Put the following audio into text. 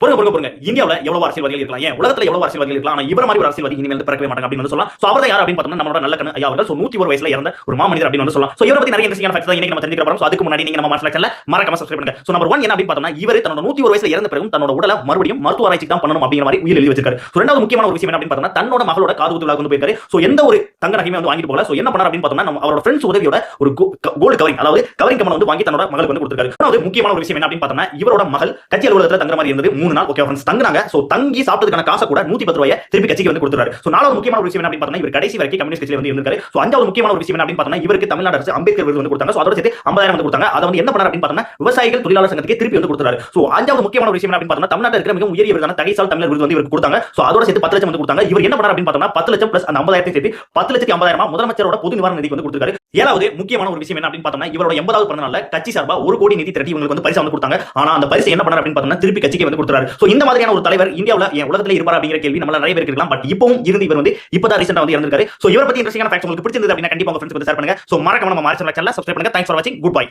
பொறுங்க இந்தியாவுல எவ்வளவு அரசியல்வாதிகள் இருக்கலாம், ஏன் உலகத்துல எவ்வளவு அரசியல்வாதிகள் இருக்கலாம், ஆனா இவர மாதிரி ஒரு அரசியல்வாதி இனிமேல் பிறக்கவே மாட்டாங்க அப்படின்னு சொல்லலாம். சோ அவர் யார் அப்படின்னு பார்த்தோம்னா நம்மளோட நல்ல கண்ணு ஐயா அவர்கள். சோ 101 வயசுல இறந்த ஒரு மாமனிதர் அப்படின்னு சொல்லலாம். சோ இவரை பத்தி நிறைய இன்ட்ரெஸ்டிங்கான ஃபேக்ட்ஸ் தான் இன்னைக்கு நம்ம தெரிஞ்சுக்க போறோம். சோ அதுக்கு முன்னாடி நீங்க நம்ம மார்ஷல் சேனலை மறக்காம சப்ஸ்கிரைப் பண்ணுங்க. சோ நம்பர் 1 என்ன அப்படின்னு பார்த்தோம்னா இவர் தன்னோட 101 வயசுல இறந்த பிறகு தன்னோட உடலை மறுபடியும் மருத்துவ ஆராய்ச்சி தான் பண்ணணும் அப்படிங்கிற மாதிரி உயிர் எழுதி வச்சிருக்காரு. சோ இரண்டாவது முக்கியமான ஒரு விஷயம் என்ன அப்படின்னு பார்த்தோம்னா தன்னோட மகளோட காது குத்து விழாக்கு வந்து போயிருக்காரு. சோ எந்த ஒரு தங்க நகையுமே வந்து வாங்கிட்டு போகல. சோ என்ன பண்ணார் அப்படின்னு பார்த்தோம்னா நம்ம அவரோட ஃப்ரெண்ட்ஸ் உதவியோட ஒரு கோல்டு கவரிங், அதாவது கவரிங் கம்மன் வந்து வாங்கி தன்னோட மகளுக்கு வந்து கொடுத்திருக்காரு. அதாவது முக்கியமான ஒரு விஷயம் என்ன அப்படின்னு பார்த்தோம்னா இவரோட மகள் கட்சி அலுவலகத்துல தங்குற மாதிரி இருந்தது 3 நாள். Okay friends தங்குனாங்க. சோ தங்கி சாப்பிட்டதுக்கான காசை கூட 110 ரூபாயை திருப்பி கட்சிக்கு வந்து கொடுத்துறாரு. சோ நாலாவது முக்கியமான ஒரு விஷயம் என்ன அப்படின்னு பார்த்தோம்னா இவர் கடைசி வரைக்கும் கம்யூனிஸ்ட் கட்சியில வந்து இருந்திருக்காரு. சோ அஞ்சாவது முக்கியமான ஒரு விஷயம் என்ன அப்படின்னு பார்த்தோம்னா இவருக்கு தமிழ்நாடு அரசு அம்பேத்கர் விருது வந்து கொடுத்தாங்க. சோ அதோட சேர்த்து 50,000 வந்து கொடுத்தாங்க. அதை வந்து என்ன பண்ணார் அப்படின்னு பார்த்தோம்னா விவசாயிகள் தொழிலாளர் சங்கத்துக்கு திருப்பி வந்து கொடுத்தாரு. சோ அஞ்சாவது முக்கியமான ஒரு விஷயம் என்ன அப்படின்னு பார்த்தோம்னா தமிழ்நாட்டில் இருக்கிற மிக உயரிய விருதான தகைசால் தமிழர் விருது வந்து இவருக்கு கொடுத்தாங்க. சோ அதோட சேர்த்து 10 லட்சம் வந்து கொடுத்தாங்க. இவர் என்ன பண்ணார் அப்படின்னு பார்த்தோம்னா 10 லட்சம் பிளஸ் அந்த 50,000 சேர்த்து 10,50,000 முதலமைச்சரோட பொது நிவாரண நிதிக்கு வந்து கொடுத்திருக்காரு. ஏழாவது முக்கியமான ஒரு விஷயம் என்ன அப்படின்னு பார்த்தோம்னா இவரோட 80வது பிறந்த நாள்ல கட்சி சார்பா 1 கோடி நிதி திரட்டி இவங்களுக்கு வந்து பரிசு வந்து கொடுத்தாங்க. ஆனா அந்த பரிசு என்ன பண்ணார் அப்படின்னு பார்த்தோம்னா திருப்பி கட்சிக்கு வந்து கொடுத்தாரு. சோ இந்த மாதிரியான ஒரு தலைவர் இந்தியாவுல உலகத்துல இருப்பார் அப்படிங்கிற கேள்வி நம்மள நிறைய பேருக்கு இருக்கலாம். பட் இப்பவும் இருந்து இவர் வந்து இப்பதான் ரீசெண்டா வந்து இறந்திருக்காரு. சோ இவரை பத்தி இன்ட்ரெஸ்டிங்கான ஃபேக்ட்ஸ் உங்களுக்கு பிடிச்சிருந்தது அப்படின்னா கண்டிப்பா உங்க ஃப்ரெண்ட்ஸ் வந்து ஷேர் பண்ணுங்க. சோ மறக்காம நம்ம மார்ஷல் சேனலை சப்ஸ்கிரைப் பண்ணுங்க. தேங்க்ஸ் ஃபார் வாட்சிங். Good bye.